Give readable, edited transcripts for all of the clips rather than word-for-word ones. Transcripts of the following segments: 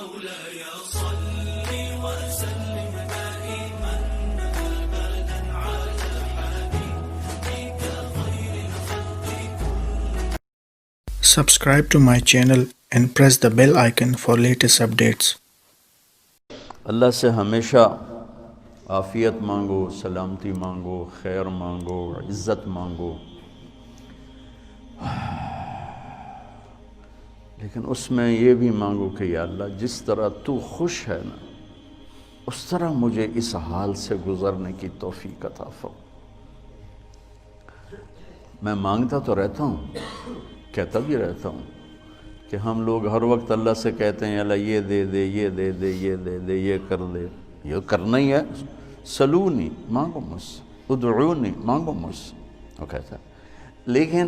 مولاي صل وسلم دائما أبدا على حبيبك خير الخلق. Subscribe to my channel and press the bell icon for latest updates. اللہ سے ہمیشہ عافیت مانگو، سلامتی مانگو، خیر مانگو، عزت مانگو، لیکن اس میں یہ بھی مانگو کہ یا اللہ جس طرح تو خوش ہے نا اس طرح مجھے اس حال سے گزرنے کی توفیق عطا فرما۔ میں مانگتا تو رہتا ہوں، کہتا بھی رہتا ہوں کہ ہم لوگ ہر وقت اللہ سے کہتے ہیں اللہ یہ دے دے، یہ دے دے، یہ دے دے، یہ کر دے، یہ کرنا ہی ہے، سلونی مانگو مجھ سے، ادعونی مانگو مجھ سے، وہ کہتا ہے۔ لیکن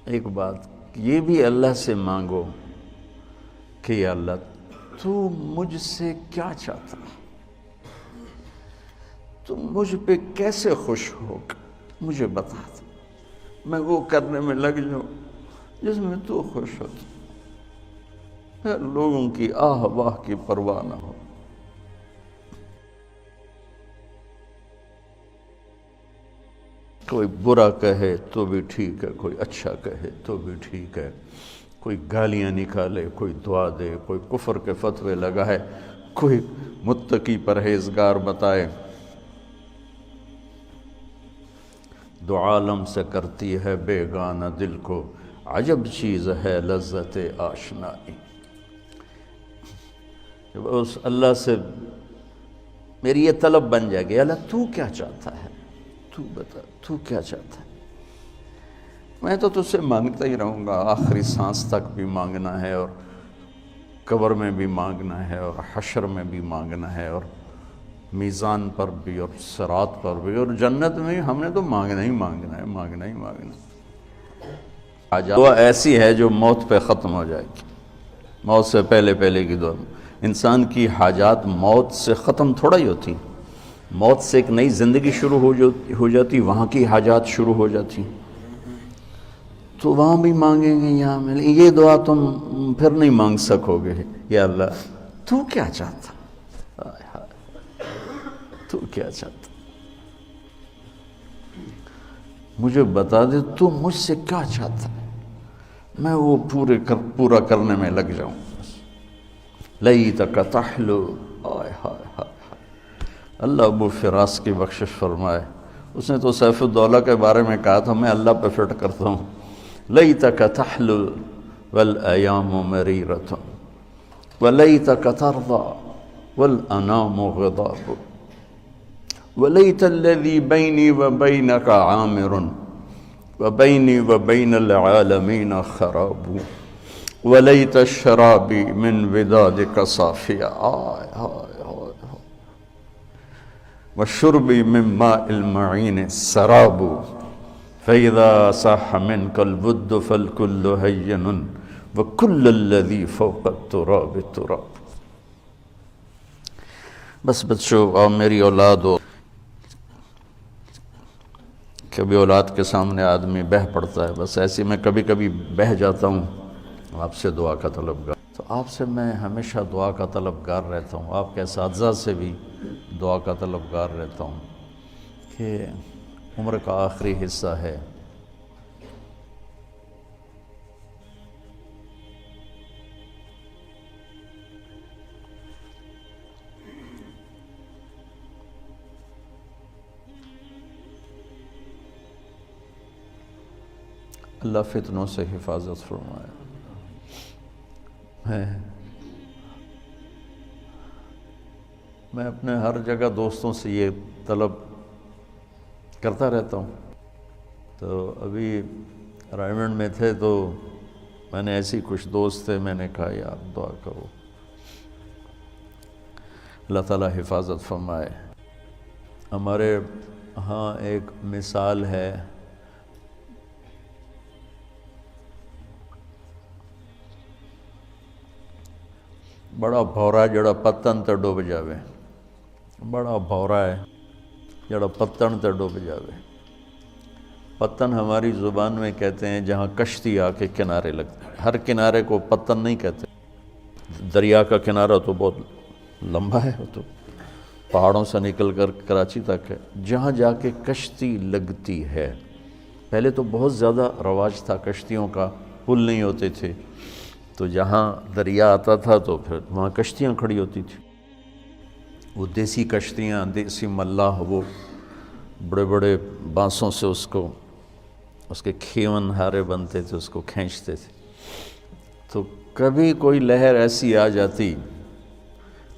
ایک بات یہ بھی اللہ سے مانگو کہ یا اللہ تو مجھ سے کیا چاہتا ہے، تو مجھ پہ کیسے خوش ہوگا مجھے بتا دے، میں وہ کرنے میں لگ جاؤں جس میں تو خوش ہوتا، پھر لوگوں کی آہ واہ کی پرواہ نہ ہو۔ کوئی برا کہے تو بھی ٹھیک ہے، کوئی اچھا کہے تو بھی ٹھیک ہے، کوئی گالیاں نکالے، کوئی دعا دے، کوئی کفر کے فتوے لگائے، کوئی متقی پرہیزگار بتائے، دو عالم سے کرتی ہے بیگانہ دل کو، عجب چیز ہے لذت آشنائی۔ اس اللہ سے میری یہ طلب بن جائے گی، اللہ تو کیا چاہتا ہے، تو بتا تو کیا چاہتا ہے۔ میں تو تجھ سے مانگتا ہی رہوں گا، آخری سانس تک بھی مانگنا ہے، اور قبر میں بھی مانگنا ہے، اور حشر میں بھی مانگنا ہے، اور میزان پر بھی، اور صراط پر بھی، اور جنت میں ہم نے تو مانگنا ہی مانگنا ہے، مانگنا ہی مانگنا ہے۔ دعا ایسی ہے جو موت پہ ختم ہو جائے گی، موت سے پہلے پہلے کی دعا۔ انسان کی حاجات موت سے ختم تھوڑا ہی ہوتی، موت سے ایک نئی زندگی شروع ہو جاتی، وہاں کی حاجات شروع ہو جاتی، تو وہاں بھی مانگیں گے، یہاں ملے۔ یہ دعا تم پھر نہیں مانگ سکو گے، یا اللہ تو کیا چاہتا، تو کیا چاہتا، مجھے بتا دے تو مجھ سے کیا چاہتا ہے، میں وہ پورا کرنے میں لگ جاؤں۔ لیتک تحلو، آئے ہائے ہائے، اللہ ابو فراس کی بخشش فرمائے، اس نے تو سیف الدولہ کے بارے میں کہا تھا، میں اللہ پہ فٹ کرتا ہوں، لیتک تحلو والایام مریرۃ ولیتک ترضی والانام غضاب ولیت الذی بینی وبینک عامر وبینی وبین العالمین خراب ولیت الشرابی من ودادک صافیہ، آئے ہائے ہائے، وشربی من ماء المعین سراب فإذا صح منك الود فالكل هين وكل الذي فوق التراب تراب۔ بس بچوں، اور میری اولاد ہو، کبھی اولاد کے سامنے آدمی بہہ پڑتا ہے، بس ایسی میں کبھی کبھی بہہ جاتا ہوں، آپ سے دعا کا طلبگار، تو آپ سے میں ہمیشہ دعا کا طلبگار رہتا ہوں، آپ کے اساتذہ سے بھی دعا کا طلبگار رہتا ہوں کہ عمر کا آخری حصہ ہے، اللہ فتنوں سے حفاظت فرمائے۔ میں اپنے ہر جگہ دوستوں سے یہ طلب کرتا رہتا ہوں، تو ابھی رائمنڈ میں تھے تو میں نے ایسی کچھ دوست تھے، میں نے کہا یار دعا کرو، اللہ تعالیٰ حفاظت فرمائے۔ ہمارے ہاں ایک مثال ہے، بڑا بھورا جڑا پتن تے ڈوب جاوے، بڑا بھورا ہے جڑا پتن تے ڈوب جاوے۔ پتن ہماری زبان میں کہتے ہیں جہاں کشتی آ کے کنارے لگتی ہے، ہر کنارے کو پتن نہیں کہتے، دریا کا کنارہ تو بہت لمبا ہے، وہ تو پہاڑوں سے نکل کر کراچی تک ہے، جہاں جا کے کشتی لگتی ہے۔ پہلے تو بہت زیادہ رواج تھا کشتیوں کا، پل نہیں ہوتے تھے، تو جہاں دریا آتا تھا تو پھر وہاں کشتیاں کھڑی ہوتی تھیں، وہ دیسی کشتیاں، دیسی ملاح، وہ بڑے بڑے بانسوں سے اس کے کھیون ہارے بنتے تھے، اس کو کھینچتے تھے۔ تو کبھی کوئی لہر ایسی آ جاتی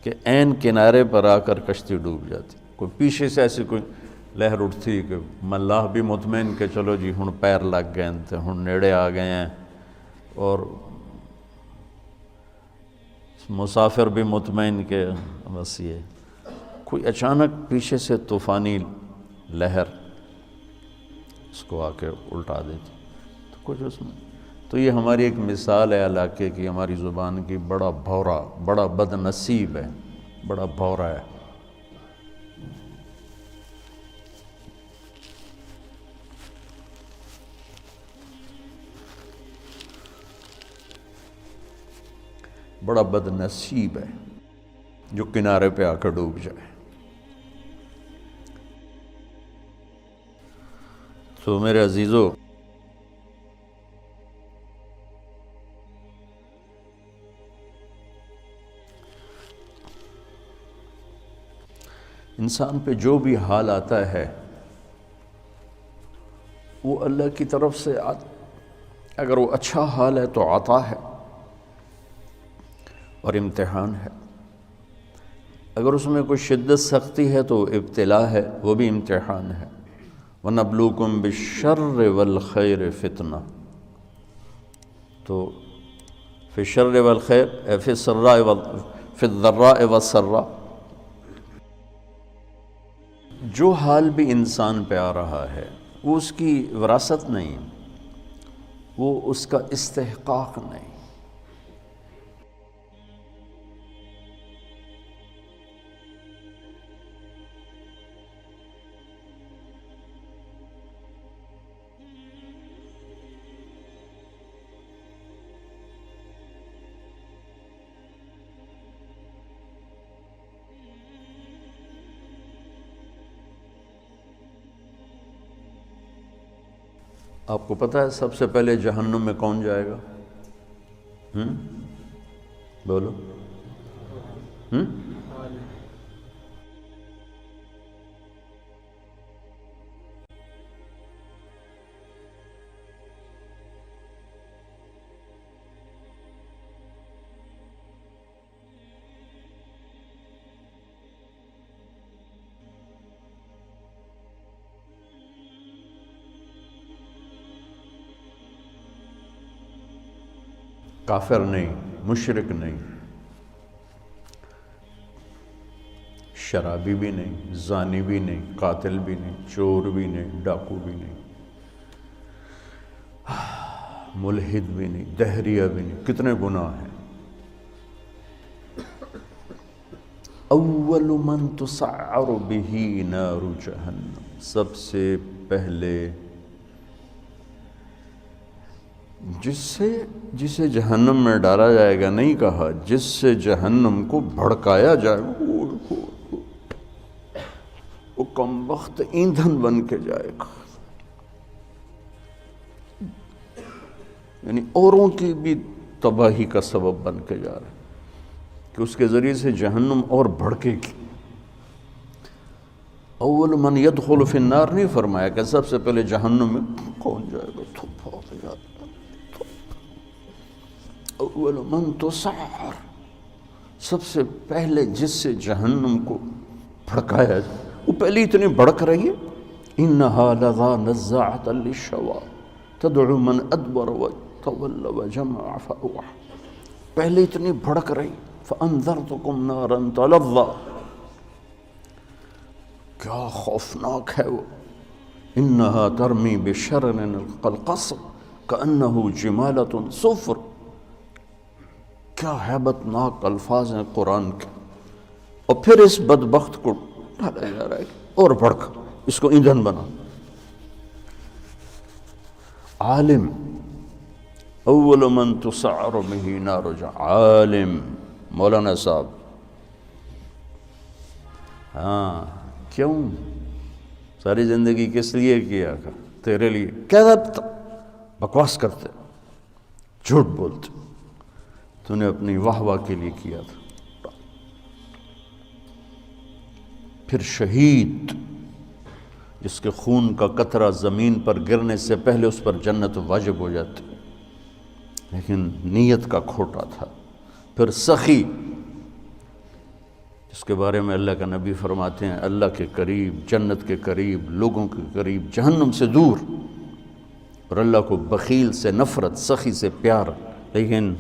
کہ عین کنارے پر آ کر کشتی ڈوب جاتی، کوئی پیچھے سے ایسی کوئی لہر اٹھتی کہ ملاح بھی مطمئن کہ چلو جی ہن پیر لگ گئے تو ہن نیڑے آ گئے ہیں، اور مسافر بھی مطمئن کہ بس یہ کوئی اچانک پیچھے سے طوفانی لہر اس کو آ کے الٹا دیتی، تو کچھ اس میں تو یہ ہماری ایک مثال ہے علاقے کی، ہماری زبان کی، بڑا بھورا، بڑا بد نصیب ہے، بڑا بھورا ہے۔ بڑا بد نصیب ہے جو کنارے پہ آ کر ڈوب جائے۔ تو میرے عزیزو، انسان پہ جو بھی حال آتا ہے وہ اللہ کی طرف سے اگر وہ اچھا حال ہے تو عطا ہے اور امتحان ہے، اگر اس میں کوئی شدت سختی ہے تو ابتلا ہے، وہ بھی امتحان ہے۔ وَنَبْلُوكُمْ بِالشَّرِّ وَالْخَيْرِ فِتْنَةً، تو فی الشر والخیر، فی الضراء والسراء، جو حال بھی انسان پہ آ رہا ہے وہ اس کی وراثت نہیں، وہ اس کا استحقاق نہیں۔ آپ کو پتہ ہے سب سے پہلے جہنم میں کون جائے گا؟ بولو۔ کافر نہیں، مشرک نہیں، شرابی بھی نہیں، زانی بھی نہیں، قاتل بھی نہیں، چور بھی نہیں، ڈاکو بھی نہیں، ملحد بھی نہیں، دہریہ بھی نہیں، کتنے گناہ ہیں۔ اول من تسعر بہ نار جہنم، سب سے پہلے جسے جہنم میں ڈالا جائے گا، نہیں کہا جس سے جہنم کو بھڑکایا جائے گا، وہ کم وقت ایندھن بن کے جائے گا، یعنی اوروں کی بھی تباہی کا سبب بن کے جا رہا ہے کہ اس کے ذریعے سے جہنم اور بھڑکے گی۔ اول من يدخل فی النار نہیں فرمایا کہ سب سے پہلے جہنم میں کون جائے گا، اول من تسعر، سب سے پہلے جس سے جہنم کو بھڑکایا جائے، وہ پہلے اتنی بھڑک رہی ہے، انها لظى نزاعة للشوى تدعو من ادبر وتولى وجمع فاوعى، پہلے اتنی بھڑک رہی، فانذرتكم نارا تلظى، کیا خوفناک ہے وہ، انها ترمی بشرر كالقصر كأنه جمالة صفر، کیا ہیبت ناک الفاظ ہیں قرآن کے، اور پھر اس بدبخت کو ڈالا جا رہا ہے اور بھڑک، اس کو ایندھن بنا۔ عالم اول من تسعر به نار عالم مولانا صاحب. ہاں کیوں ساری زندگی کس لیے کیا تیرے لیے. کذبت بکواس کرتے جھوٹ بولتے تو نے اپنی واہ واہ کے لیے کیا تھا. پھر شہید جس کے خون کا قطرہ زمین پر گرنے سے پہلے اس پر جنت واجب ہو جاتی لیکن نیت کا کھوٹا تھا. پھر سخی جس کے بارے میں اللہ کا نبی فرماتے ہیں اللہ کے قریب، جنت کے قریب، لوگوں کے قریب، جہنم سے دور، اور اللہ کو بخیل سے نفرت، سخی سے پیار، لیکن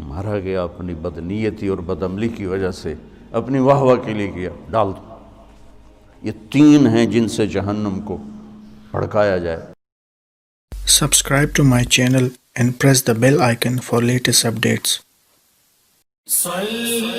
مارا گیا اپنی بدنیتی اور بدعملی کی وجہ سے، اپنی واہ واہ کے لیے کیا. ڈال دو. یہ تین ہیں جن سے جہنم کو بھڑکایا جائے. Subscribe to my channel and press the bell icon for latest updates. صلوا